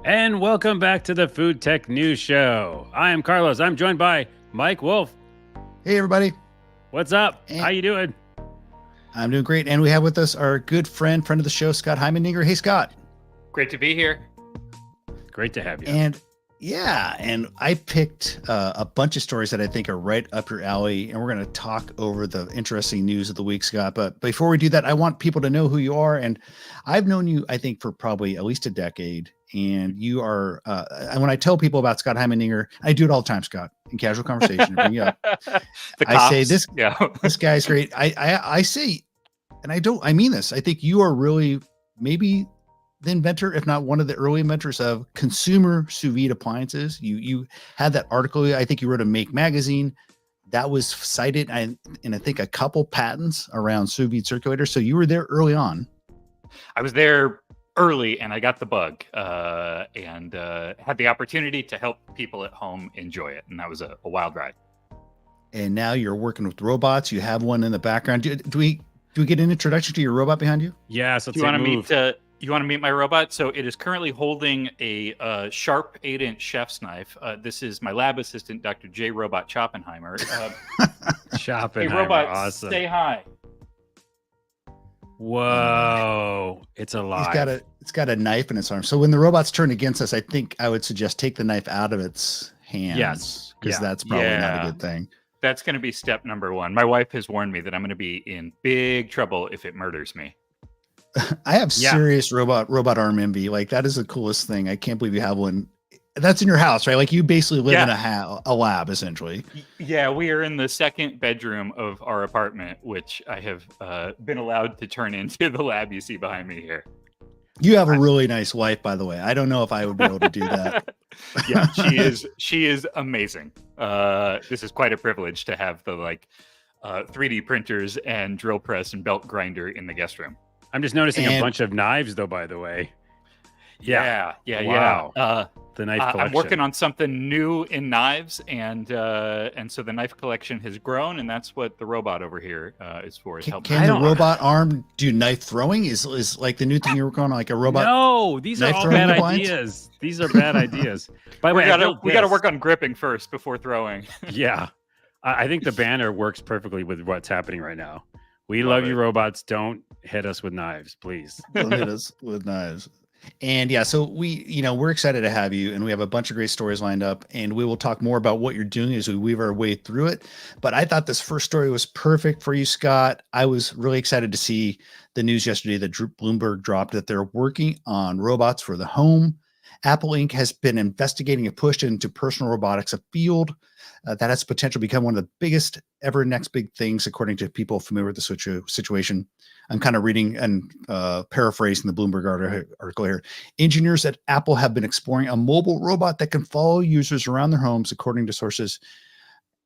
And welcome back to the Food Tech News Show. I am Carlos. I'm joined by Mike Wolf. Hey, everybody. What's up? How you doing? I'm doing great. And we have with us our good friend of the show, Scott Heimendinger. Hey, Scott. Great to be here. Great to have you. And I picked a bunch of stories that I think are right up your alley. And we're going to talk over the interesting news of the week, Scott. But before we do that, I want people to know who you are. And I've known you, I think, for probably at least a decade. And you are, and when I tell people about Scott Heimendinger, I do it all the time, Scott, in casual conversation. Bring you up. I say this guy's great. I say, and I mean this. I think you are really maybe the inventor, if not one of the early inventors of consumer sous vide appliances. You had that article. I think you wrote a Make magazine that was cited, and I think a couple patents around sous vide circulators. So you were there early on. I was there early, and I got the bug, and had the opportunity to help people at home enjoy it, and that was a wild ride. And now you're working with robots. You have one in the background. Do we get an introduction to your robot behind you? Yes. Do you want to meet my robot? So it is currently holding a sharp 8-inch chef's knife. This is my lab assistant, Dr. J. Robot Choppenheimer. Choppenheimer, hey, robot, awesome. Say hi. Whoa, it's alive. It's got a knife in its arm. So when the robots turn against us, I think I would suggest take the knife out of its hands. Yes. Because that's probably not a good thing. That's going to be step number one. My wife has warned me that I'm going to be in big trouble if it murders me. I have serious robot arm envy. Like, that is the coolest thing. I can't believe you have one. That's in your house, right? Like, you basically live in a lab, essentially. Yeah, we are in the second bedroom of our apartment, which I have been allowed to turn into the lab you see behind me here. You have a really nice wife, by the way. I don't know if I would be able to do that. Yeah, she is amazing. This is quite a privilege to have the 3D printers and drill press and belt grinder in the guest room. I'm just noticing a bunch of knives, though, by the way. Yeah. Wow. The knife collection. I'm working on something new in knives, and so the knife collection has grown, and that's what the robot over here is for. Can the robot arm do knife throwing? Is like the new thing you're working on, like a robot? No, these are all bad ideas. These are bad ideas. By the way, we got to work on gripping first before throwing. Yeah, I think the banner works perfectly with what's happening right now. We love you, robots. Don't hit us with knives, please. Don't hit us with knives. And so we're excited to have you, and we have a bunch of great stories lined up, and we will talk more about what you're doing as we weave our way through it. But I thought this first story was perfect for you, Scott. I was really excited to see the news yesterday that Bloomberg dropped that they're working on robots for the home. Apple Inc. has been investigating a push into personal robotics, a field that has potential to become one of the biggest ever next big things, according to people familiar with the situation. I'm kind of reading and paraphrasing the Bloomberg article here. Engineers at Apple have been exploring a mobile robot that can follow users around their homes, according to sources.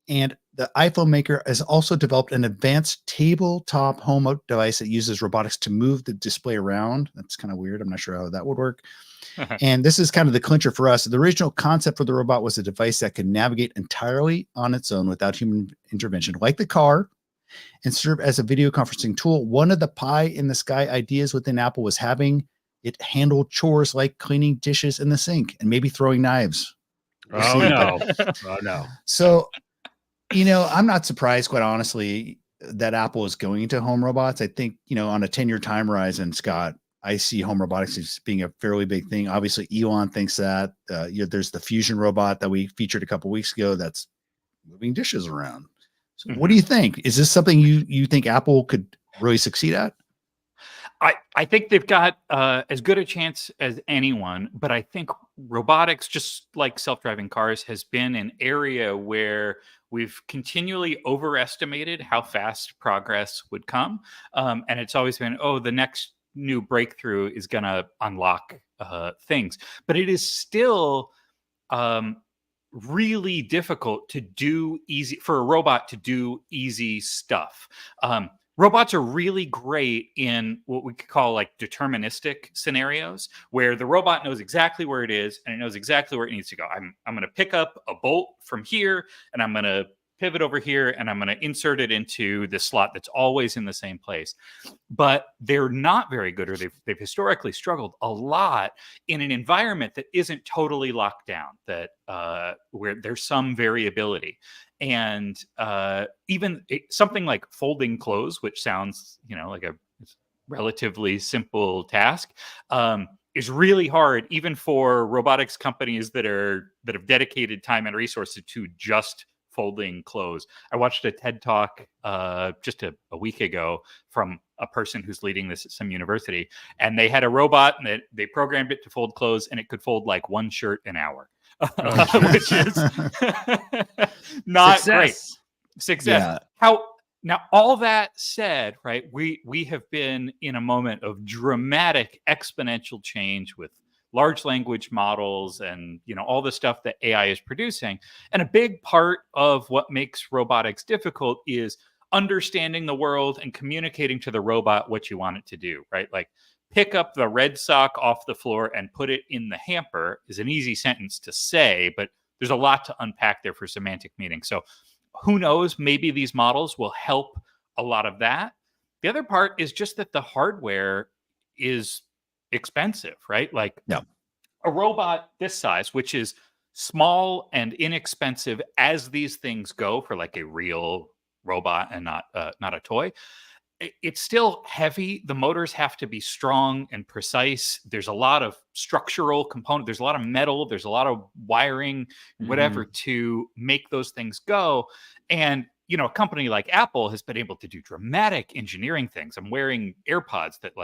And the iPhone maker has also developed an advanced tabletop home device that uses robotics to move the display around. That's kind of weird. I'm not sure how that would work. And this is kind of the clincher for us. The original concept for the robot was a device that could navigate entirely on its own without human intervention, like the car, and serve as a video conferencing tool. One of the pie in the sky ideas within Apple was having it handle chores like cleaning dishes in the sink and maybe throwing knives. Oh no. So, I'm not surprised, quite honestly, that Apple is going into home robots. I think, on a 10-year time horizon, Scott, I see home robotics as being a fairly big thing. Obviously, Elon thinks that. There's the Fusion robot that we featured a couple weeks ago that's moving dishes around. So what do you think? Is this something you think Apple could really succeed at? I think they've got as good a chance as anyone, but I think robotics, just like self-driving cars, has been an area where we've continually overestimated how fast progress would come. And it's always been, the next new breakthrough is going to unlock things. But it is still really difficult to do for a robot to do easy stuff. Robots are really great in what we could call like deterministic scenarios, where the robot knows exactly where it is and it knows exactly where it needs to go. I'm going to pick up a bolt from here and I'm going to pivot over here and I'm going to insert it into this slot that's always in the same place. But they're not very good, or they've historically struggled a lot in an environment that isn't totally locked down, that where there's some variability. And even something like folding clothes, which sounds, like a relatively simple task, is really hard, even for robotics companies that have dedicated time and resources to just folding clothes. I watched a TED talk just a week ago from a person who's leading this at some university, and they had a robot and they programmed it to fold clothes, and it could fold like one shirt an hour, which is not great. Success. Yeah. Now, all that said, right, we have been in a moment of dramatic exponential change with large language models and, all the stuff that AI is producing. And a big part of what makes robotics difficult is understanding the world and communicating to the robot what you want it to do, right? Like, pick up the red sock off the floor and put it in the hamper is an easy sentence to say, but there's a lot to unpack there for semantic meaning. So who knows, maybe these models will help a lot of that. The other part is just that the hardware is expensive, right? Like a robot this size, which is small and inexpensive as these things go for like a real robot and not a toy, it's still heavy. The motors have to be strong and precise. There's a lot of structural component. There's a lot of metal. There's a lot of wiring, whatever, to make those things go. And, a company like Apple has been able to do dramatic engineering things. I'm wearing AirPods that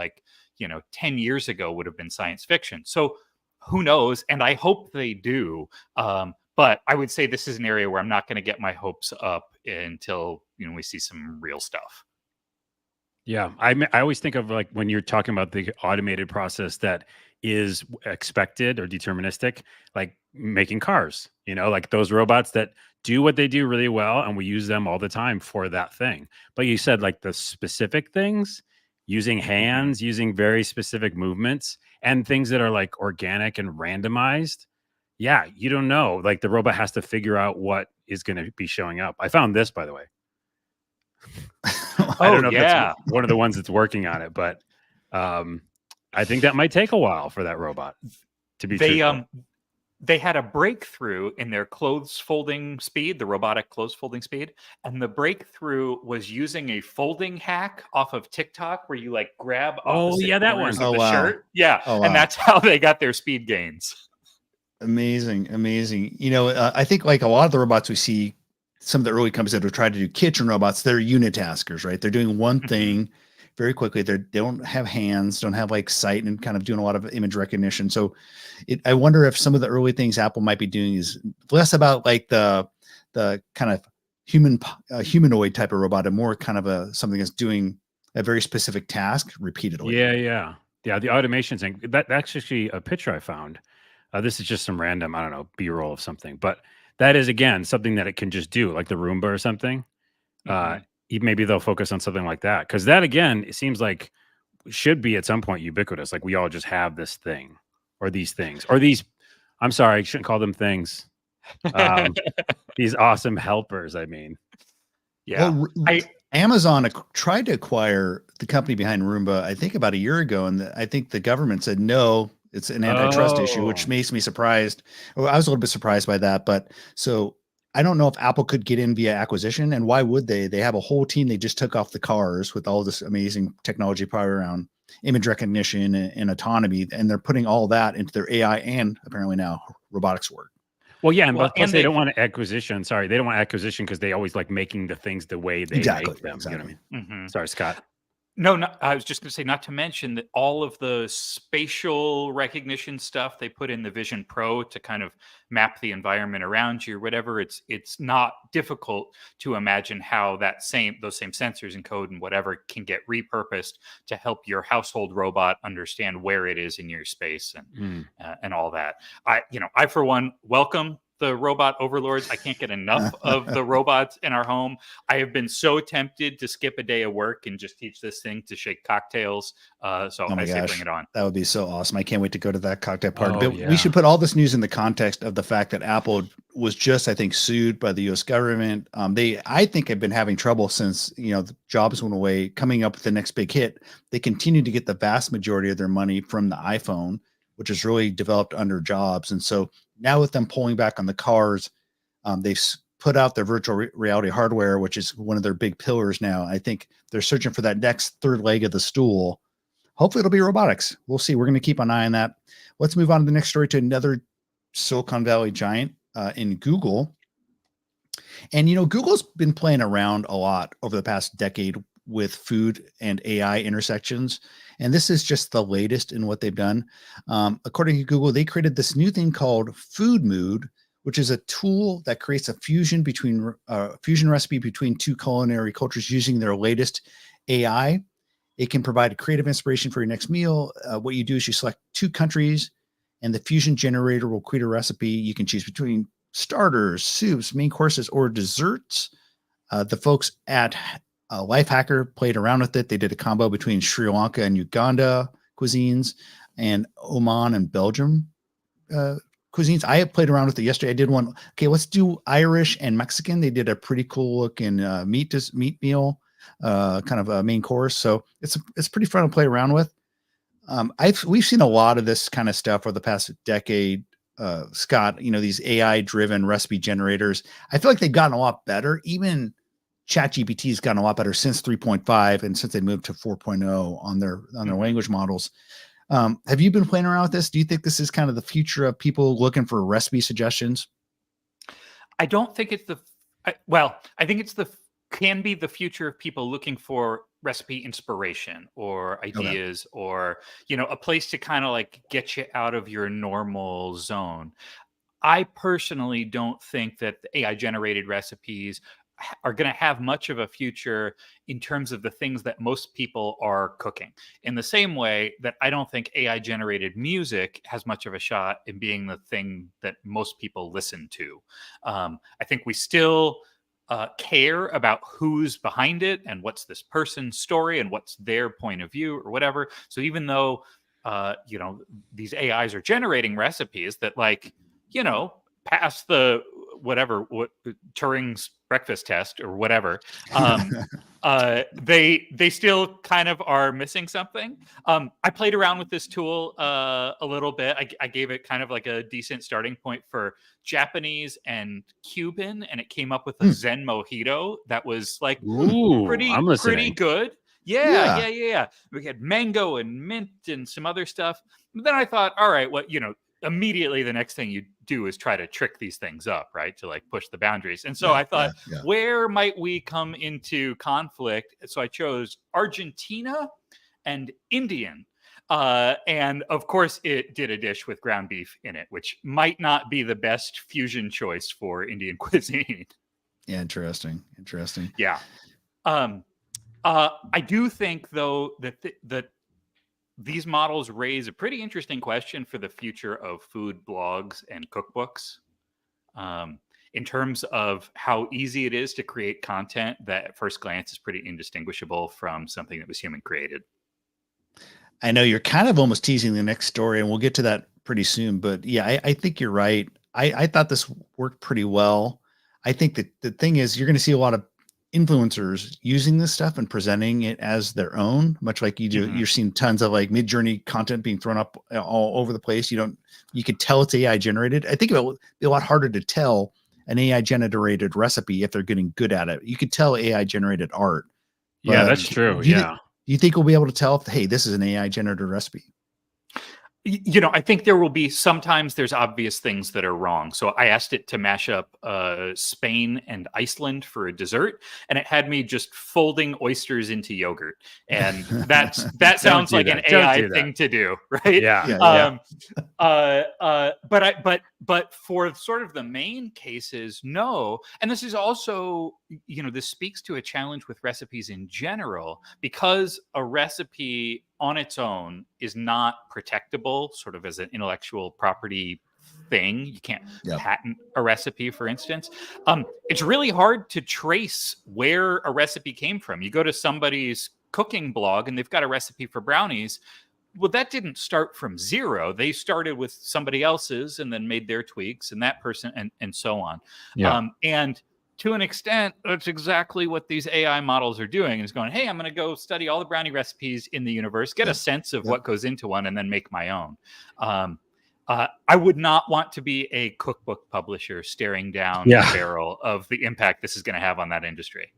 10 years ago would have been science fiction. So who knows? And I hope they do. But I would say this is an area where I'm not going to get my hopes up until, we see some real stuff. Yeah, I always think of like when you're talking about the automated process that is expected or deterministic, like making cars, like those robots that do what they do really well, and we use them all the time for that thing. But you said like the specific things, using hands, using very specific movements, and things that are like organic and randomized. Yeah, you don't know. Like the robot has to figure out what is going to be showing up. I found this, by the way. I don't know if that's one of the ones that's working on it, but I think that might take a while for that robot to be truthful. They had a breakthrough in their clothes folding speed, the robotic clothes folding speed. And the breakthrough was using a folding hack off of TikTok where you like grab that one of the shirt. Yeah. And that's how they got their speed gains. Amazing. I think like a lot of the robots we see, some of the early companies that have tried to do kitchen robots, they're unitaskers, right? They're doing one thing very quickly. They don't have hands, don't have like sight, and kind of doing a lot of image recognition. So I wonder if some of the early things Apple might be doing is less about like the kind of humanoid type of robot and more kind of something that's doing a very specific task repeatedly. Yeah. The automation thing, that's actually a picture I found. This is just some random, I don't know, B-roll of something, but that is, again, something that it can just do, like the Roomba or something. Maybe they'll focus on something like that. Because that, again, it seems like should be at some point ubiquitous. Like we all just have this thing or these things or these, I'm sorry, I shouldn't call them things. These awesome helpers, I mean. Yeah. Well, Amazon tried to acquire the company behind Roomba, I think about a year ago. And I think the government said, no, it's an antitrust issue, which makes me surprised. Well, I was a little bit surprised by that, but so I don't know if Apple could get in via acquisition, and why would they? They have a whole team they just took off the cars with all this amazing technology power around image recognition and autonomy, and they're putting all that into their AI and apparently now robotics work. Well, yeah, and plus they don't want acquisition. Sorry, they don't want acquisition because they always like making the things the way they make them. Exactly. You know what I mean? Sorry, Scott. No, I was just going to say, not to mention that all of the spatial recognition stuff they put in the Vision Pro to kind of map the environment around you or whatever, it's not difficult to imagine how those same sensors and code and whatever can get repurposed to help your household robot understand where it is in your space and all that. I for one welcome the robot overlords. I can't get enough of the robots in our home. I have been so tempted to skip a day of work and just teach this thing to shake cocktails. So Oh my I say bring gosh, it on. that would be so awesome. I can't wait to go to that cocktail party. Oh But we yeah. should put all this news in the context of the fact that Apple was just, I think, sued by the US government. I think, have been having trouble since, the Jobs went away, coming up with the next big hit. They continue to get the vast majority of their money from the iPhone, which is really developed under Jobs. And so now with them pulling back on the cars, they've put out their virtual reality hardware, which is one of their big pillars now. I think they're searching for that next third leg of the stool. Hopefully it'll be robotics. We'll see. We're going to keep an eye on that. Let's move on to the next story, to another Silicon Valley giant in Google. And, Google's been playing around a lot over the past decade with food and AI intersections. And this is just the latest in what they've done. According to Google, they created this new thing called Food Mood, which is a tool that creates a fusion recipe between two culinary cultures using their latest AI. It can provide a creative inspiration for your next meal. What you do is you select two countries, and the fusion generator will create a recipe. You can choose between starters, soups, main courses, or desserts. The folks at Lifehacker played around with it. They did a combo between Sri Lanka and Uganda cuisines, and Oman and Belgium cuisines. I have played around with it yesterday. I did one. Okay, let's do Irish and Mexican. They did a pretty cool looking meat meal, kind of a main course. So it's pretty fun to play around with. We've seen a lot of this kind of stuff over the past decade, Scott. These AI driven recipe generators. I feel like they've gotten a lot better. Even ChatGPT has gotten a lot better since 3.5 and since they moved to 4.0 on their language models. Have you been playing around with this? Do you think this is kind of the future of people looking for recipe suggestions? I don't think it's I think it's can be the future of people looking for recipe inspiration or ideas, or, a place to kind of like get you out of your normal zone. I personally don't think that the AI generated recipes are going to have much of a future in terms of the things that most people are cooking. In the same way that I don't think AI generated music has much of a shot in being the thing that most people listen to. I think we still care about who's behind it and what's this person's story and what's their point of view or whatever. So even though, these AIs are generating recipes that pass the what Turing's breakfast test or whatever, they still kind of are missing something. I played around with this tool a little bit. I gave it kind of like a decent starting point for Japanese and Cuban, and it came up with a Zen mojito that was like I'm listening. pretty good. Yeah. We had mango and mint and some other stuff. But then I thought, all right, immediately the next thing you do is try to trick these things up, right? To like push the boundaries. And so I thought, where might we come into conflict? So I chose Argentina and Indian. And of course, it did a dish with ground beef in it, which might not be the best fusion choice for Indian cuisine. Yeah, interesting. Yeah. I do think, though, that these models raise a pretty interesting question for the future of food blogs and cookbooks, in terms of how easy it is to create content that at first glance is pretty indistinguishable from something that was human created. I know you're kind of almost teasing the next story, and we'll get to that pretty soon. But yeah, I think you're right. I thought this worked pretty well. I think that the thing is, you're going to see a lot of influencers using this stuff and presenting it as their own, much like you do. Mm-hmm. You're seeing tons of like Mid-Journey content being thrown up all over the place. You could tell it's AI generated. I think it will be a lot harder to tell an AI generated recipe if they're getting good at it. You could tell AI generated art. Yeah, that's true. Do you think we'll be able to tell if, hey, this is an AI generated recipe? I think there will be sometimes there's obvious things that are wrong. So I asked it to mash up Spain and Iceland for a dessert, and it had me just folding oysters into yogurt. And that sounds like an AI thing to do, right? Yeah. But for sort of the main cases, no. And this is also, this speaks to a challenge with recipes in general, because a recipe on its own is not protectable sort of as an intellectual property thing. You can't Yep. patent a recipe, for instance. It's really hard to trace where a recipe came from. You go to somebody's cooking blog and they've got a recipe for brownies. Well, that didn't start from zero. They started with somebody else's and then made their tweaks, and that person, and so on. Yeah. And to an extent, that's exactly what these AI models are doing, is going, hey, I'm going to go study all the brownie recipes in the universe, get a sense of what goes into one, and then make my own. I would not want to be a cookbook publisher staring down the barrel of the impact this is going to have on that industry.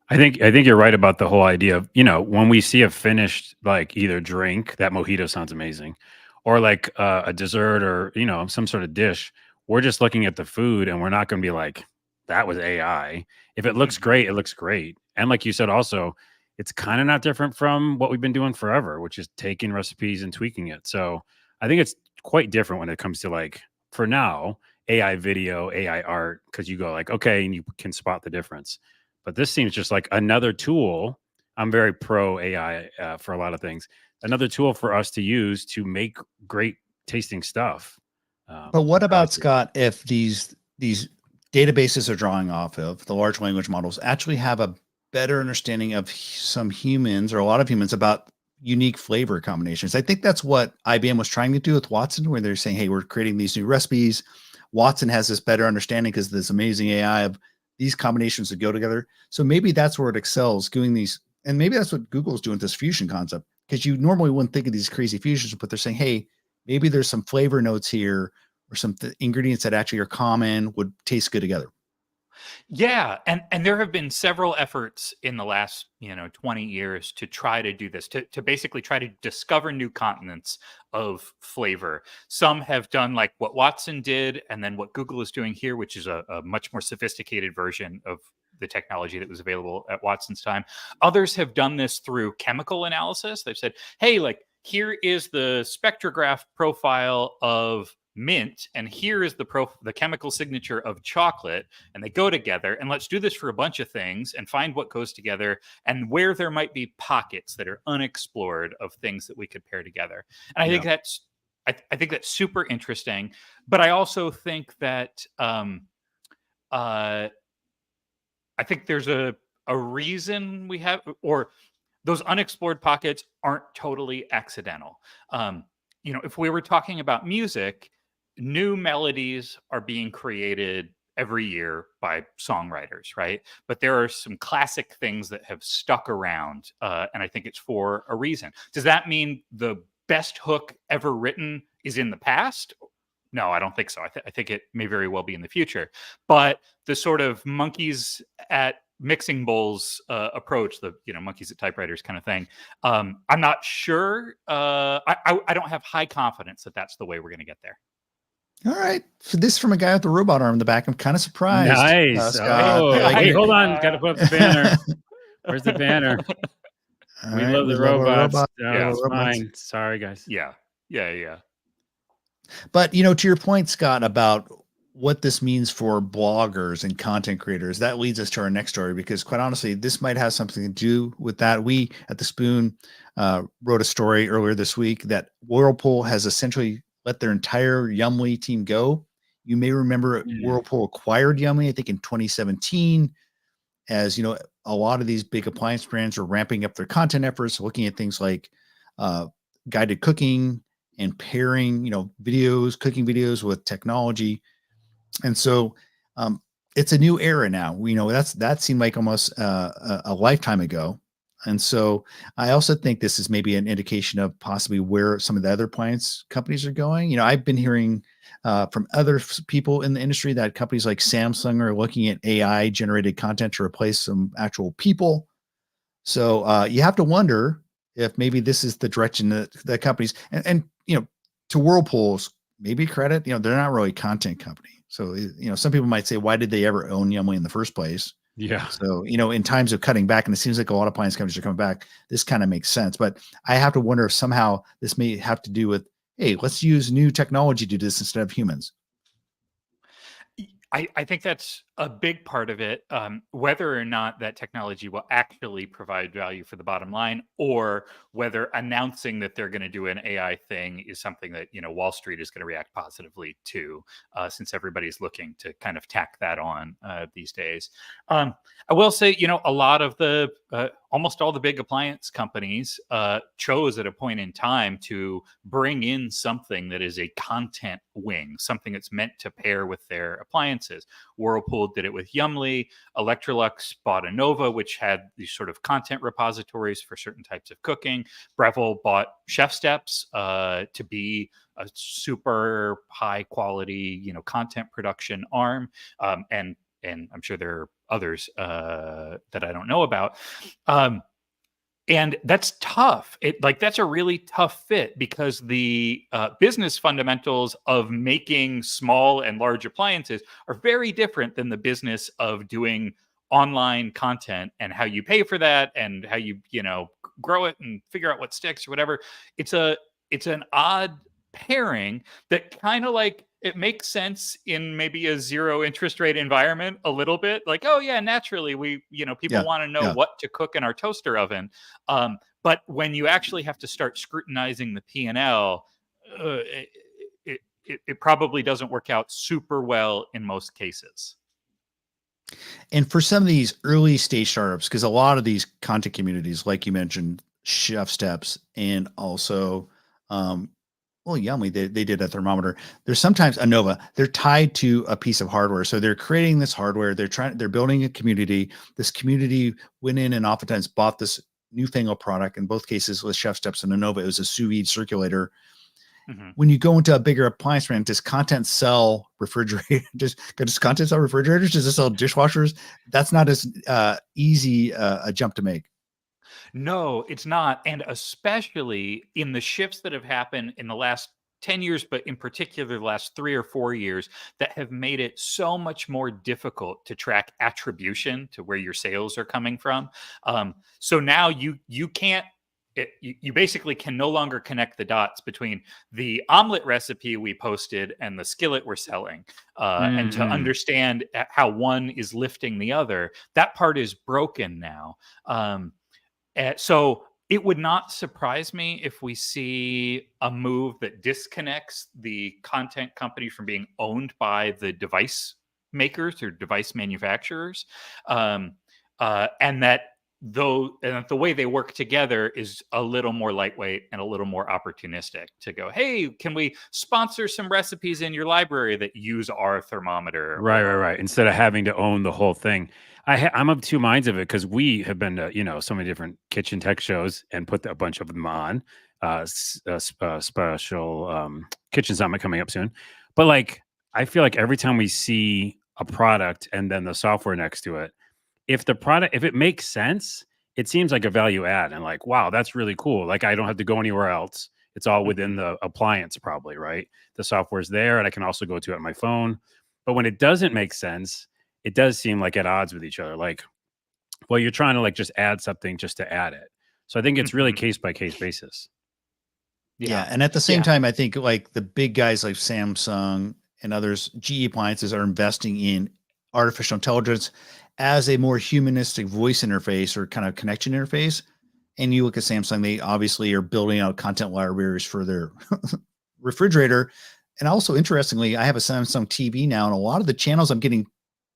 I think you're right about the whole idea of, when we see a finished, like, either drink, that mojito sounds amazing, or like a dessert, or some sort of dish, we're just looking at the food and we're not going to be like, that was AI. If it looks great, it looks great. And like you said, also, it's kind of not different from what we've been doing forever, which is taking recipes and tweaking it. So I think it's quite different when it comes to, like, for now, AI video, AI art, because you go like, okay, and you can spot the difference. But this seems just like another tool. I'm very pro AI for a lot of things. Another tool for us to use to make great tasting stuff. But what about, Scott, if these databases are drawing off of the large language models actually have a better understanding of some humans, or a lot of humans, about unique flavor combinations? I think that's what IBM was trying to do with Watson, where they're saying, hey, we're creating these new recipes. Watson has this better understanding because of this amazing AI of these combinations that go together. So maybe that's where it excels, doing these. And maybe that's what Google's doing with this fusion concept, because you normally wouldn't think of these crazy fusions, but they're saying, hey, maybe there's some flavor notes here, or some ingredients that actually are common, would taste good together. Yeah, and there have been several efforts in the last 20 years to try to do this, to basically try to discover new continents of flavor. Some have done like what Watson did, and then what Google is doing here, which is a much more sophisticated version of the technology that was available at Watson's time. Others have done this through chemical analysis. They've said, hey, like, here is the spectrograph profile of mint, and here is the chemical signature of chocolate, and they go together, and let's do this for a bunch of things and find what goes together, and where there might be pockets that are unexplored of things that we could pair together. And I think that's I think that's super interesting. But I also think that I think there's a reason we have, or those unexplored pockets aren't totally accidental. If we were talking about music, new melodies are being created every year by songwriters, right? But there are some classic things that have stuck around, and I think it's for a reason. Does that mean the best hook ever written is in the past? No, I don't think so. I think it may very well be in the future. But the sort of monkeys at mixing bowls approach, the monkeys at typewriters kind of thing, I'm not sure. I don't have high confidence that that's the way we're going to get there. All right. So this from a guy with the robot arm in the back. I'm kind of surprised. Nice. Scott. Hey, hold on. Got to put up the banner. Where's the banner? We love the robots. Yeah, it's fine. Sorry, guys. Yeah. But, to your point, Scott, about what this means for bloggers and content creators, that leads us to our next story, because quite honestly, this might have something to do with that. We at the Spoon wrote a story earlier this week that Whirlpool has essentially let their entire Yummly team go. You may remember Whirlpool acquired Yummly, I think in 2017, as a lot of these big appliance brands are ramping up their content efforts, looking at things like guided cooking and pairing, cooking videos with technology. And so it's a new era now. That seemed like almost a lifetime ago. And so I also think this is maybe an indication of possibly where some of the other appliance companies are going. I've been hearing from other people in the industry that companies like Samsung are looking at AI generated content to replace some actual people. So you have to wonder if maybe this is the direction that companies and to Whirlpool's maybe credit, they're not really a content company. So, some people might say, why did they ever own Yummly in the first place? Yeah. So, in times of cutting back, and it seems like a lot of appliance companies are coming back, this kind of makes sense. But I have to wonder if somehow this may have to do with, hey, let's use new technology to do this instead of humans. I think that's a big part of it. Whether or not that technology will actually provide value for the bottom line, or whether announcing that they're going to do an AI thing is something that Wall Street is going to react positively to, since everybody's looking to kind of tack that on these days. I will say, a lot of the almost all the big appliance companies chose at a point in time to bring in something that is a content wing, something that's meant to pair with their appliances. Whirlpool did it with Yumly. Electrolux bought Anova, which had these sort of content repositories for certain types of cooking. Breville bought Chef Steps to be a super high quality, content production arm. And I'm sure there are others that I don't know about. And that's tough. That's a really tough fit, because the business fundamentals of making small and large appliances are very different than the business of doing online content, and how you pay for that, and how you grow it and figure out what sticks or whatever. It's an odd pairing that kind of it makes sense in maybe a zero interest rate environment a little bit. Like, oh yeah, naturally people Yeah, want to know yeah. what to cook in our toaster oven. But when you actually have to start scrutinizing the P&L, it probably doesn't work out super well in most cases. And for some of these early stage startups, because a lot of these content communities, like you mentioned, Chef Steps, and also, well, Yummy, they did a thermometer. There's sometimes Anova, they're tied to a piece of hardware. So they're creating this hardware. They're building a community. This community went in and oftentimes bought this newfangled product. In both cases with Chef Steps and Anova, it was a sous vide circulator. Mm-hmm. When you go into a bigger appliance brand, does content sell refrigerators? Does content sell refrigerators? Does it sell dishwashers? That's not as easy a jump to make. No, it's not. And especially in the shifts that have happened in the last 10 years, but in particular the last 3 or 4 years, that have made it so much more difficult to track attribution to where your sales are coming from. So now you can't. You basically can no longer connect the dots between the omelet recipe we posted and the skillet we're selling, and to understand how one is lifting the other. That part is broken now. So it would not surprise me if we see a move that disconnects the content company from being owned by the device makers or device manufacturers, and that the way they work together is a little more lightweight and a little more opportunistic, to go, hey, can we sponsor some recipes in your library that use our thermometer? Right. Instead of having to own the whole thing. I'm of two minds of it, because we have been to, so many different kitchen tech shows and put a bunch of them on. Special kitchen summit coming up soon. But I feel like every time we see a product and then the software next to it, if it makes sense, it seems like a value add, and wow, that's really cool. I don't have to go anywhere else. It's all within the appliance, probably, right? The software's there, and I can also go to it on my phone. But when it doesn't make sense, it does seem at odds with each other. Well, you're trying to just add something just to add it. So I think it's really case by case basis. Yeah. And at the same time, I think the big guys like Samsung and others, GE appliances, are investing in artificial intelligence as a more humanistic voice interface or kind of connection interface. And you look at Samsung, they obviously are building out content libraries for their refrigerator. And also, interestingly, I have a Samsung TV now, and a lot of the channels I'm getting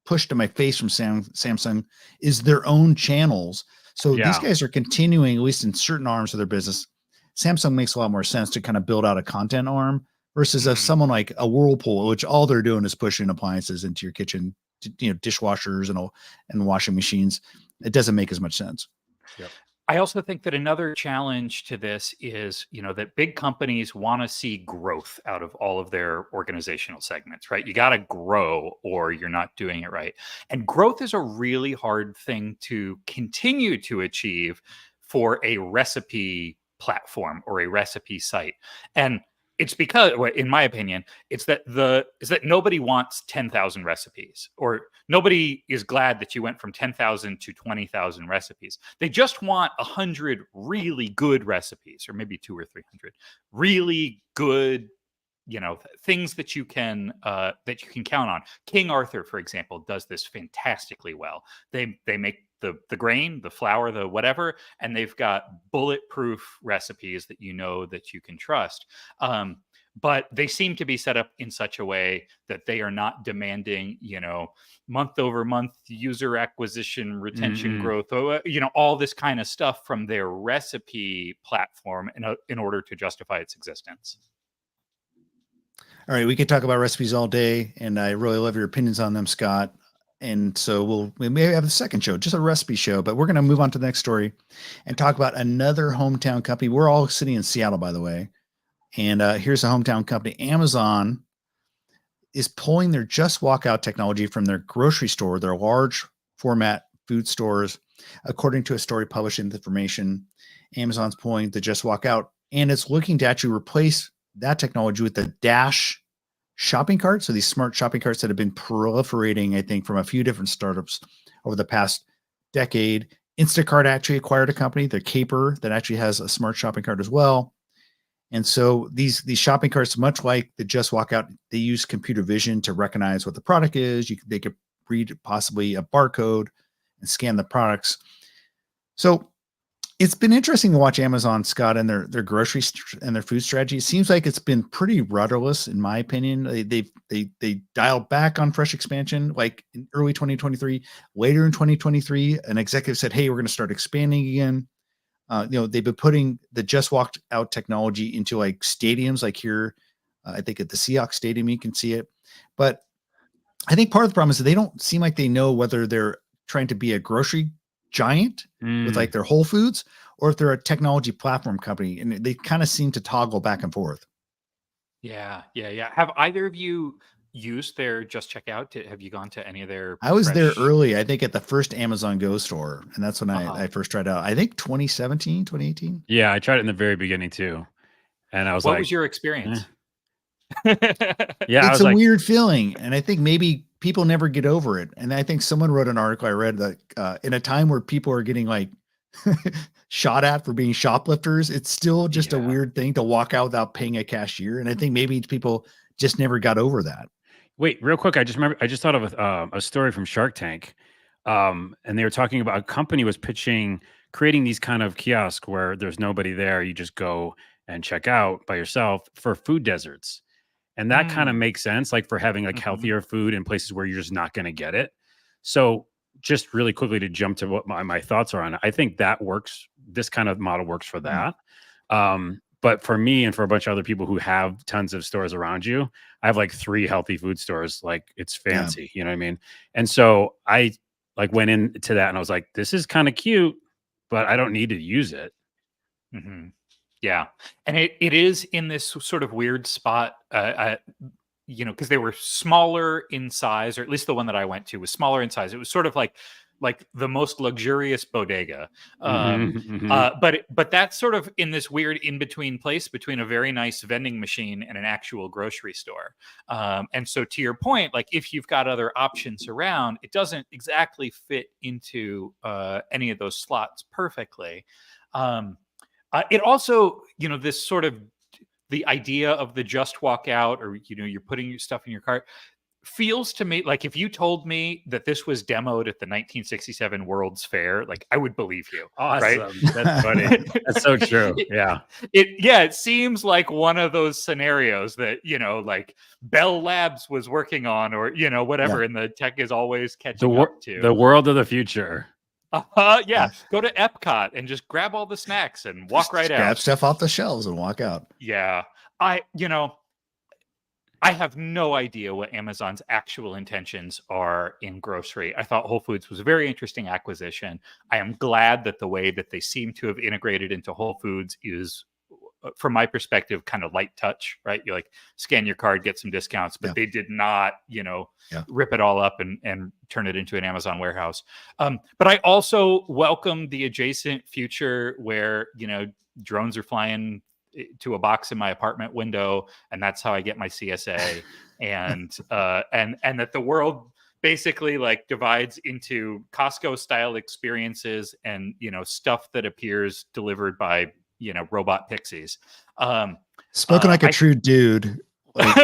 pushed to my face from Samsung is their own channels. So these guys are continuing, at least in certain arms of their business. Samsung makes a lot more sense to kind of build out a content arm versus someone like a Whirlpool, which all they're doing is pushing appliances into your kitchen, dishwashers and washing machines. It doesn't make as much sense. Yep. I also think that another challenge to this is, that big companies want to see growth out of all of their organizational segments, right? You got to grow or you're not doing it right. And growth is a really hard thing to continue to achieve for a recipe platform or a recipe site. And it's because, in my opinion, it's that nobody wants 10,000 recipes, or nobody is glad that you went from 10,000 to 20,000 recipes. They just want 100 really good recipes, or maybe 200 or 300 really good things that you can count on. King Arthur, for example, does this fantastically well. They make the grain, the flour, the whatever, and they've got bulletproof recipes that that you can trust. But they seem to be set up in such a way that they are not demanding, month over month user acquisition, retention growth, all this kind of stuff from their recipe platform in order to justify its existence. All right, we could talk about recipes all day, and I really love your opinions on them, Scott. And so we may have a second show, just a recipe show, but we're going to move on to the next story and talk about another hometown company. We're all sitting in Seattle, by the way. And here's a hometown company. Amazon is pulling their Just Walk Out technology from their grocery store, their large format food stores. According to a story published in Information, Amazon's pulling the Just Walk Out, and it's looking to actually replace that technology with the Dash shopping cart. So these smart shopping carts that have been proliferating, I think, from a few different startups over the past decade. Instacart actually acquired a company, the Caper, that actually has a smart shopping cart as well. And so these shopping carts, much like the Just Walk Out, they use computer vision to recognize what the product is. They could read possibly a barcode and scan the products. So it's been interesting to watch Amazon, Scott, and their grocery and their food strategy. It seems like it's been pretty rudderless, in my opinion. They dialed back on fresh expansion, like in early 2023. Later in 2023, an executive said, "Hey, we're going to start expanding again." They've been putting the Just Walked Out technology into like stadiums, like here, I think at the Seahawks Stadium, you can see it. But I think part of the problem is that they don't seem like they know whether they're trying to be a grocery giant with like their Whole Foods, or if they're a technology platform company, and they kind of seem to toggle back and forth. Yeah. Have either of you used their Just Checkout? Have you gone to any of their? I was there early, I think, at the first Amazon Go store, and that's when I first tried out. I think 2017, 2018. Yeah, I tried it in the very beginning too, and I was what was your experience? Yeah, it's a weird feeling, and I think maybe people never get over it. And I think someone wrote an article I read that in a time where people are getting like shot at for being shoplifters, it's still just a weird thing to walk out without paying a cashier. And I think maybe people just never got over that. Wait, real quick. I just thought of a story from Shark Tank. And they were talking about a company was pitching creating these kind of kiosks where there's nobody there. You just go and check out by yourself for food deserts. And that kind of makes sense, like for having like healthier food in places where you're just not going to get it. So just really quickly to jump to what my thoughts are on it, I think that works. This kind of model works for that. But for me and for a bunch of other people who have tons of stores around you, I have like 3 healthy food stores. Like it's fancy, you know what I mean? And so I like went into that and I was like, this is kind of cute, but I don't need to use it. Yeah. And it is in this sort of weird spot, because they were smaller in size, or at least the one that I went to was smaller in size. It was sort of like the most luxurious bodega. But that's sort of in this weird in-between place between a very nice vending machine and an actual grocery store. And so to your point, like if you've got other options around, it doesn't exactly fit into any of those slots perfectly. It also, this sort of the idea of the Just Walk Out, or, you're putting your stuff in your cart, feels to me like if you told me that this was demoed at the 1967 World's Fair, like I would believe you. Awesome. Right? That's funny. That's so true. Yeah. It seems like one of those scenarios that, like Bell Labs was working on, or, whatever. And the tech is always catching up to the world of the future. Go to Epcot and just grab all the snacks and walk right out. Grab stuff off the shelves and walk out. Yeah. I have no idea what Amazon's actual intentions are in grocery. I thought Whole Foods was a very interesting acquisition. I am glad that the way that they seem to have integrated into Whole Foods is, from my perspective, kind of light touch, right? You like scan your card, get some discounts, but they did not, rip it all up and turn it into an Amazon warehouse. But I also welcome the adjacent future where, drones are flying to a box in my apartment window, and that's how I get my CSA. And that the world basically like divides into Costco style experiences and, stuff that appears delivered by, robot pixies. Spoken like a true dude. Like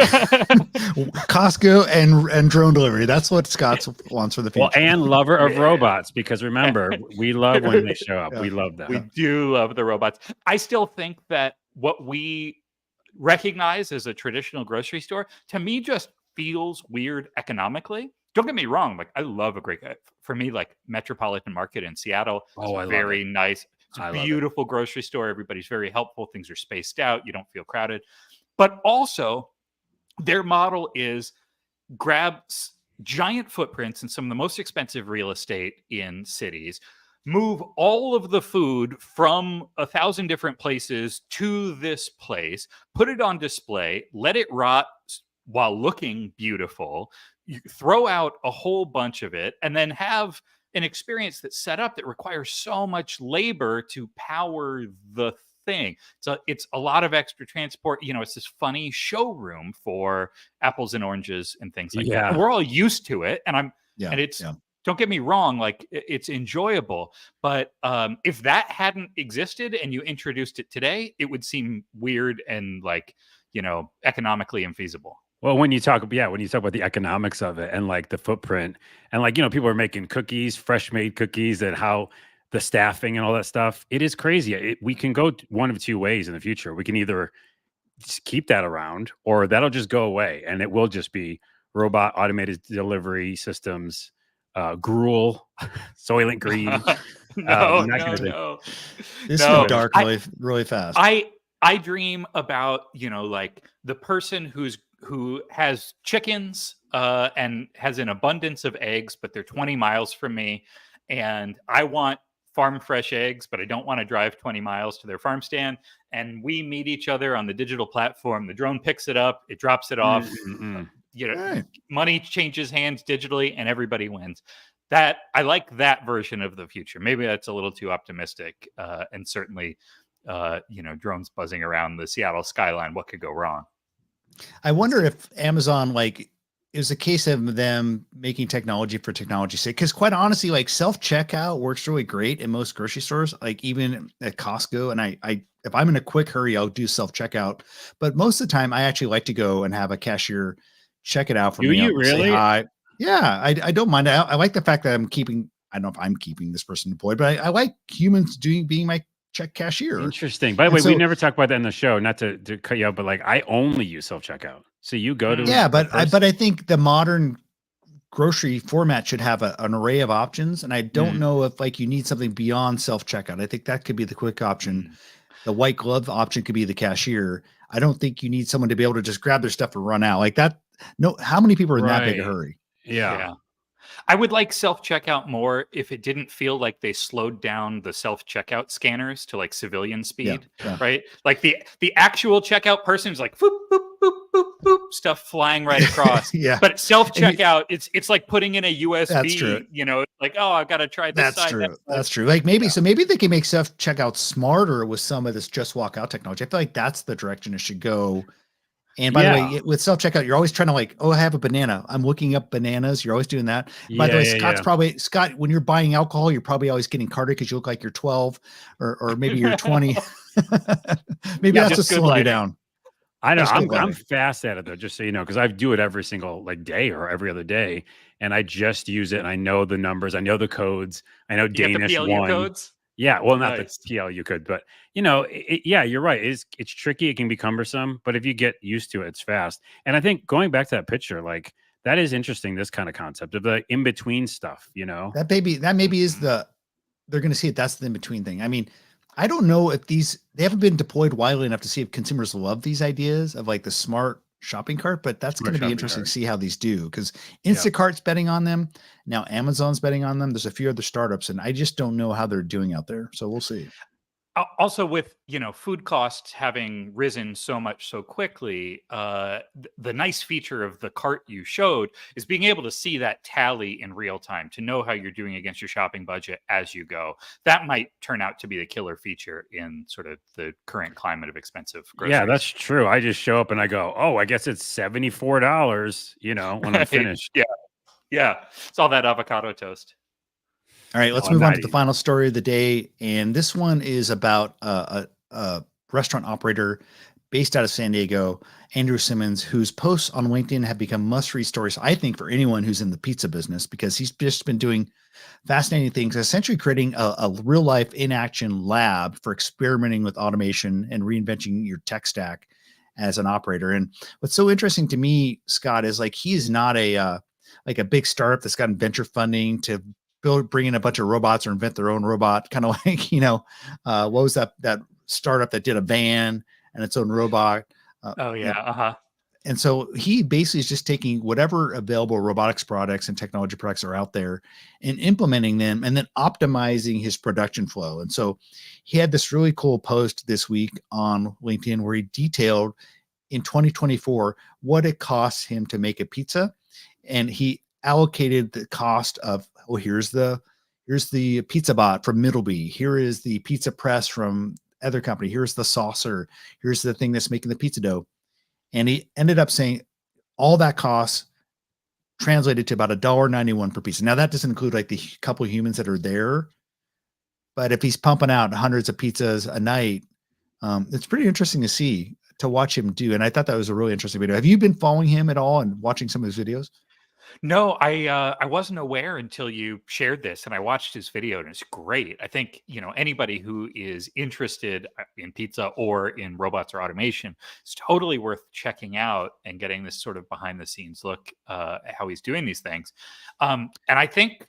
Costco and drone delivery. That's what Scott wants for the future. Well, and lover of Yeah. robots, because remember, we love when they show up. Yeah. We love them. We do love the robots. I still think that what we recognize as a traditional grocery store, to me, just feels weird economically. Don't get me wrong. Like, I love a great, for me, like Metropolitan Market in Seattle. It's Oh, I love very it. nice. It's I a love it. beautiful grocery store. Everybody's very helpful. Things are spaced out. You don't feel crowded. But also, their model is grab giant footprints in some of the most expensive real estate in cities, move all of the food from 1,000 different places to this place, put it on display, let it rot while looking beautiful, you throw out a whole bunch of it, and then have an experience that's set up that requires so much labor to power the thing. So it's a lot of extra transport. It's this funny showroom for apples and oranges and things like that. And we're all used to it. And don't get me wrong, like it's enjoyable. But if that hadn't existed and you introduced it today, it would seem weird and like, economically infeasible. Well, when you talk about the economics of it and like the footprint and like, people are making cookies, fresh made cookies, and how the staffing and all that stuff, it is crazy. We can go one of two ways in the future. We can either just keep that around, or that'll just go away and it will just be robot automated delivery systems, gruel, Soylent Green. No. This is dark really fast. I dream about, like the person who has chickens and has an abundance of eggs, but they're 20 miles from me. And I want farm fresh eggs, but I don't want to drive 20 miles to their farm stand. And we meet each other on the digital platform. The drone picks it up, it drops it off. Right. Money changes hands digitally and everybody wins. That I like that version of the future. Maybe that's a little too optimistic. And certainly, drones buzzing around the Seattle skyline. What could go wrong? I wonder if Amazon is a case of them making technology for technology's sake. Because quite honestly, like self-checkout works really great in most grocery stores, like even at Costco. And I if I'm in a quick hurry, I'll do self-checkout. But most of the time, I actually like to go and have a cashier check it out for me. Do you really? Say hi. Yeah, I don't mind. I like the fact that I don't know if I'm keeping this person employed, but I like humans being my check cashier. Interesting. By the way, we never talked about that in the show, not to cut you out, but like I only use self-checkout. So you go to but I think the modern grocery format should have an array of options. And I don't know if like you need something beyond self-checkout. I think that could be the quick option. The white glove option could be the cashier. I don't think you need someone to be able to just grab their stuff and run out like that. No, how many people are in that big a hurry? Yeah. I would like self-checkout more if it didn't feel like they slowed down the self-checkout scanners to like civilian speed, right? Like the actual checkout person is like, boop, boop, boop, boop, boop, stuff flying right across. But self-checkout, it's like putting in a USB, that's true. Like, oh, I've got to try this side. That's true. Like maybe they can make self-checkout smarter with some of this just walk out technology. I feel like that's the direction it should go. And by the way, with self-checkout, you're always trying to like, oh, I have a banana. I'm looking up bananas. You're always doing that. By the way, Scott, when you're buying alcohol, you're probably always getting carded because you look like you're 12 or maybe you're 20. Maybe that's just slowing you down. I know. I'm fast at it though, just so you know, because I do it every single like day or every other day. And I just use it and I know the numbers. I know the codes. I know Danish one. Codes? Yeah, well, not the PL you could, but you're right. It's tricky. It can be cumbersome, but if you get used to it, it's fast. And I think going back to that picture, like that is interesting. This kind of concept of the in between stuff, that maybe is they're going to see it. That's the in between thing. I mean, I don't know if they haven't been deployed widely enough to see if consumers love these ideas of like the smart shopping cart, but that's going to be interesting to see how these do because Instacart's betting on them. Now Amazon's betting on them. There's a few other startups and I just don't know how they're doing out there. So we'll see. Also with, food costs having risen so much so quickly, the nice feature of the cart you showed is being able to see that tally in real time to know how you're doing against your shopping budget as you go. That might turn out to be the killer feature in sort of the current climate of expensive groceries. Yeah, that's true. I just show up and I go, oh, I guess it's $74, when I'm finished. Yeah. It's all that avocado toast. All right, let's move on to the final story of the day. And this one is about a restaurant operator based out of San Diego, Andrew Simmons, whose posts on LinkedIn have become must-read stories, I think, for anyone who's in the pizza business, because he's just been doing fascinating things, essentially creating a real-life in-action lab for experimenting with automation and reinventing your tech stack as an operator. And what's so interesting to me, Scott, is like he is not a like a big startup that's gotten venture funding to bring in a bunch of robots or invent their own robot, kind of like, what was that startup that did a van and its own robot? Oh You know, yeah. and so he basically is just taking whatever available robotics products and technology products are out there and implementing them and then optimizing his production flow. And so he had this really cool post this week on LinkedIn where he detailed in 2024 what it costs him to make a pizza. And he allocated the cost of, oh, here's the pizza bot from Middleby. Here is the pizza press from other company. Here's the saucer. Here's the thing that's making the pizza dough. And he ended up saying all that costs translated to about $1.91 per pizza. Now that doesn't include like the couple of humans that are there, but if he's pumping out hundreds of pizzas a night, it's pretty interesting to watch him do. And I thought that was a really interesting video. Have you been following him at all and watching some of his videos? No, I wasn't aware until you shared this, and I watched his video, and it's great. I think anybody who is interested in pizza or in robots or automation, it's totally worth checking out and getting this sort of behind the scenes look at how he's doing these things. And I think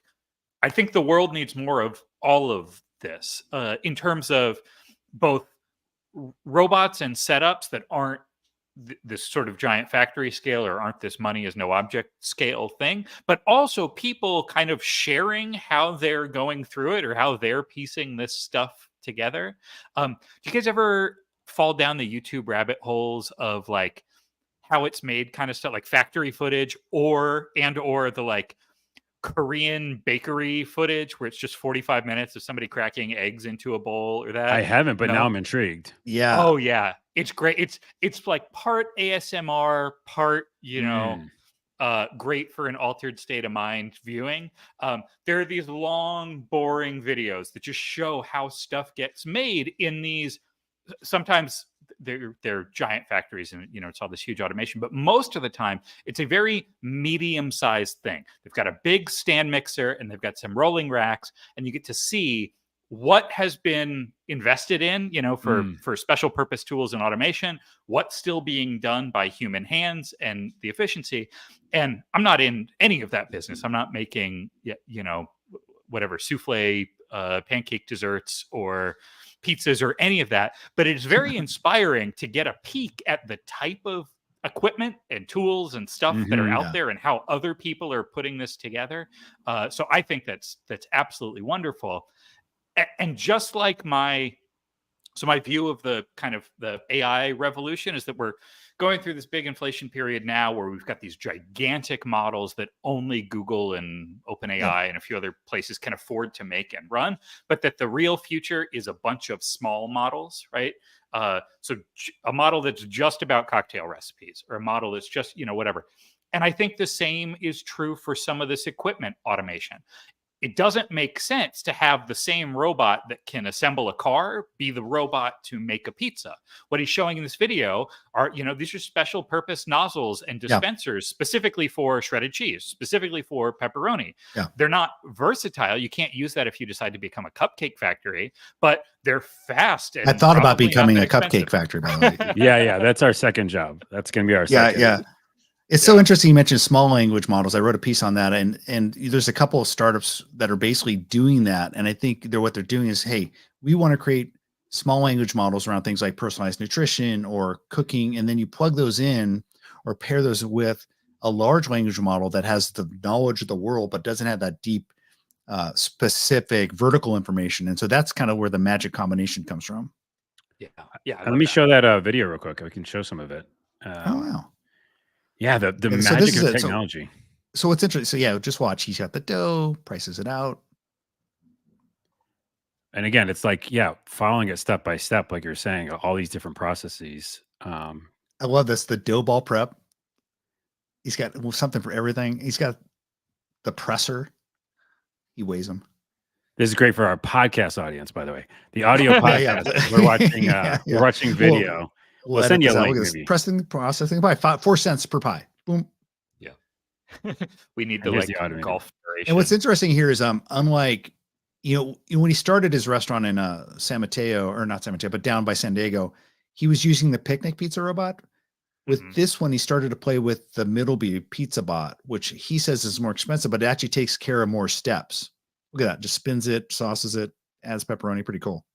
the world needs more of all of this in terms of both robots and setups that aren't this sort of giant factory scale or aren't this money is no object scale thing, but also people kind of sharing how they're going through it or how they're piecing this stuff together. Do you guys ever fall down the YouTube rabbit holes of like how it's made kind of stuff, like factory footage or the like Korean bakery footage where it's just 45 minutes of somebody cracking eggs into a bowl or that? I haven't, but No? now I'm intrigued. Yeah. Oh yeah, it's great. It's like part ASMR, part great for an altered state of mind viewing. There are these long, boring videos that just show how stuff gets made in these. Sometimes they're giant factories, and it's all this huge automation. But most of the time, it's a very medium-sized thing. They've got a big stand mixer, and they've got some rolling racks, and you get to see what has been invested in, for special purpose tools and automation, what's still being done by human hands and the efficiency. And I'm not in any of that business. I'm not making, whatever souffle, pancake desserts or pizzas or any of that. But it's very inspiring to get a peek at the type of equipment and tools and stuff that are out there and how other people are putting this together. So I think that's absolutely wonderful. And just like my view of the kind of the AI revolution is that we're going through this big inflation period now where we've got these gigantic models that only Google and OpenAI and a few other places can afford to make and run, but that the real future is a bunch of small models, right? So a model that's just about cocktail recipes or a model that's just, whatever. And I think the same is true for some of this equipment automation. It doesn't make sense to have the same robot that can assemble a car be the robot to make a pizza. What he's showing in this video are, these are special purpose nozzles and dispensers specifically for shredded cheese, specifically for pepperoni. Yeah. They're not versatile. You can't use that if you decide to become a cupcake factory, but they're fast. And I thought about probably becoming not a that cupcake expensive. factory, by the way. Yeah. That's our second job. That's going to be our second. Yeah. It's so interesting you mentioned small language models. I wrote a piece on that, and there's a couple of startups that are basically doing that. And I think what they're doing is, hey, we want to create small language models around things like personalized nutrition or cooking, and then you plug those in or pair those with a large language model that has the knowledge of the world but doesn't have that deep, specific vertical information. And so that's kind of where the magic combination comes from. Yeah. Let me show that video real quick. We can show some of it. Oh wow. Yeah, the magic of technology. So what's interesting? So just watch. He's got the dough, prices it out. And again, it's like, following it step by step, like you're saying, all these different processes. I love this. The dough ball prep. He's got something for everything. He's got the presser. He weighs them. This is great for our podcast audience, by the way. The audio podcast. We're watching. We're watching video. We'll edit send you this a out. link, Look at this. maybe. Pressing, processing pie. 4 cents per pie. Boom. We need And the here's like the automated. golf duration. And what's interesting here is, unlike, when he started his restaurant in San Mateo, or not San Mateo, but down by San Diego, he was using the picnic pizza robot. With Mhm. this one, he started to play with the Middleby Pizza Bot, which he says is more expensive, but it actually takes care of more steps. Look at that. Just spins it, sauces it, adds pepperoni. Pretty cool.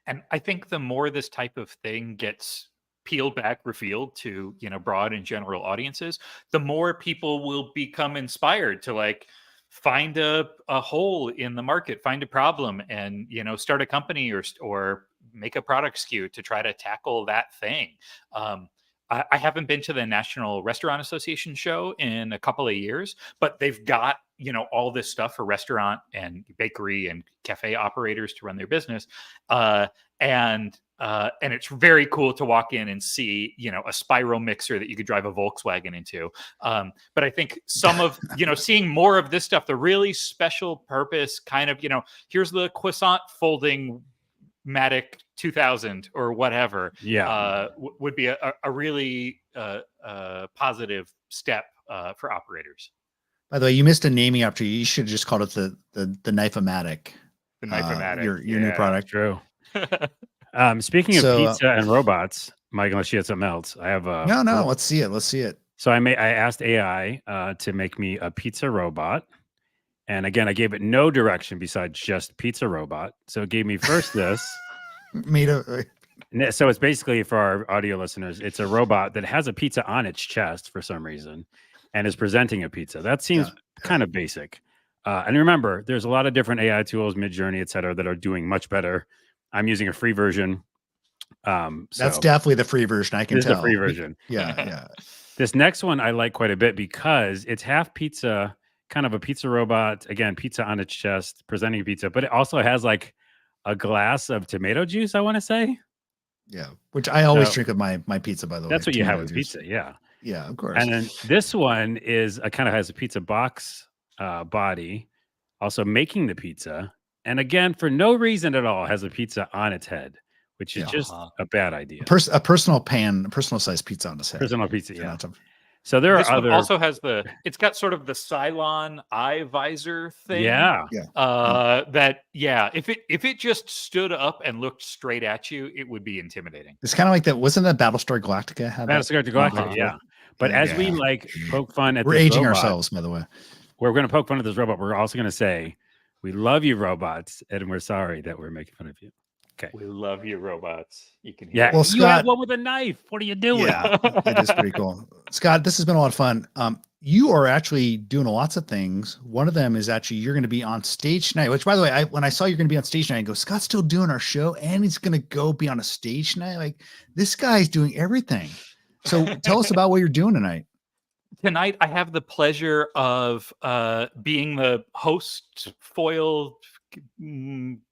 And I think the more this type of thing gets peeled back, revealed to, broad and general audiences, the more people will become inspired to like find a hole in the market, find a problem, and start a company or make a product SKU to try to tackle that thing. I haven't been to the National Restaurant Association show in a couple of years, but they've got all this stuff for restaurant and bakery and cafe operators to run their business, and it's very cool to walk in and see a spiral mixer that you could drive a Volkswagen into. But I think some of seeing more of this stuff, the really special purpose kind of here's the croissant folding Matic 2000 or whatever, Yeah. would be a really positive step for operators. By the way, you missed a naming opportunity. You should have just called it the Knife-O-Matic. The Knife-O-Matic, your new product. True. Speaking of pizza and robots, Mike, unless you had something else, I have a no. Let's see it. So I asked AI to make me a pizza robot. And again, I gave it no direction besides just pizza robot. So it gave me first this. So it's basically, for our audio listeners, it's a robot that has a pizza on its chest for some reason and is presenting a pizza. That seems kind of basic. And remember, there's a lot of different AI tools, Midjourney, et cetera, that are doing much better. I'm using a free version. That's definitely the free version. I can tell. The free version. Yeah. This next one I like quite a bit because it's half pizza, kind of a pizza robot. Again, pizza on its chest, presenting pizza, but it also has like a glass of tomato juice, I want to say. Yeah, which I always drink with my pizza, by the way. That's what you have with pizza, yeah. Yeah, of course. And then this one is kind of has a pizza box body, also making the pizza. And again, for no reason at all, has a pizza on its head, which is just a bad idea. A personal size pizza on its head. Personal pizza, yeah. So there this are one other. Also has it's got sort of the Cylon eye visor thing. Yeah. If it just stood up and looked straight at you, it would be intimidating. It's kind of like that. Wasn't that Battlestar Galactica? Battlestar Galactica, yeah. But as we like poke fun at we're this aging robot, ourselves, by the way. We're going to poke fun at this robot. We're also going to say, we love you, robots, and we're sorry that we're making fun of you. Okay. We love you, robots. You can hear. Yeah. Well, you have one with a knife. What are you doing? Yeah, it is pretty cool. Scott, this has been a lot of fun. You are actually doing lots of things. One of them is actually you're going to be on stage tonight, which, by the way, when I saw you're going to be on stage tonight, I go, Scott's still doing our show and he's going to go be on a stage tonight. Like, this guy's doing everything. So tell us about what you're doing tonight. Tonight, I have the pleasure of being the host, foil,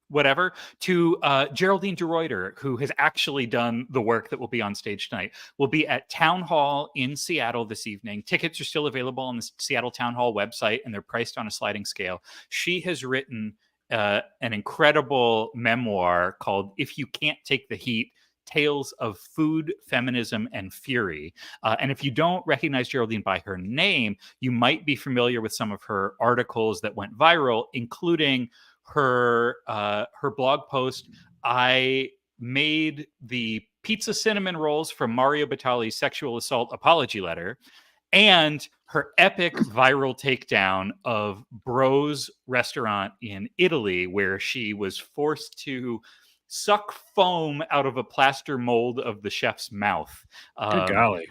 whatever, to Geraldine DeRuyter, who has actually done the work that will be on stage tonight. We'll be at Town Hall in Seattle this evening. Tickets are still available on the Seattle Town Hall website, and they're priced on a sliding scale. She has written an incredible memoir called If You Can't Take the Heat, Tales of Food, Feminism, and Fury. And if you don't recognize Geraldine by her name, you might be familiar with some of her articles that went viral, including her blog post. I made the pizza cinnamon rolls from Mario Batali's sexual assault apology letter, and her epic viral takedown of Bro's restaurant in Italy, where she was forced to suck foam out of a plaster mold of the chef's mouth. Good golly.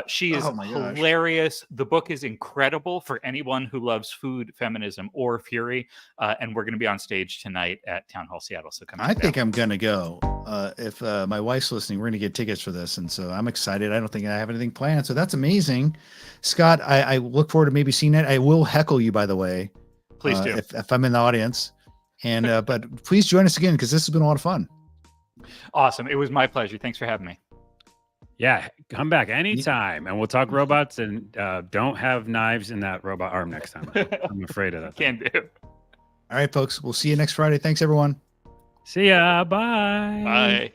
She is hilarious. The book is incredible for anyone who loves food, feminism, or fury. And we're going to be on stage tonight at Town Hall Seattle. So come. I think I'm going to go. If my wife's listening, we're going to get tickets for this. And so I'm excited. I don't think I have anything planned. So that's amazing. Scott, I look forward to maybe seeing it. I will heckle you, by the way. Please do. If I'm in the audience. And but please join us again, because this has been a lot of fun. Awesome. It was my pleasure. Thanks for having me. Yeah, come back anytime, and we'll talk robots. And don't have knives in that robot arm next time. I'm afraid of that. Can do. All right, folks. We'll see you next Friday. Thanks, everyone. See ya. Bye. Bye.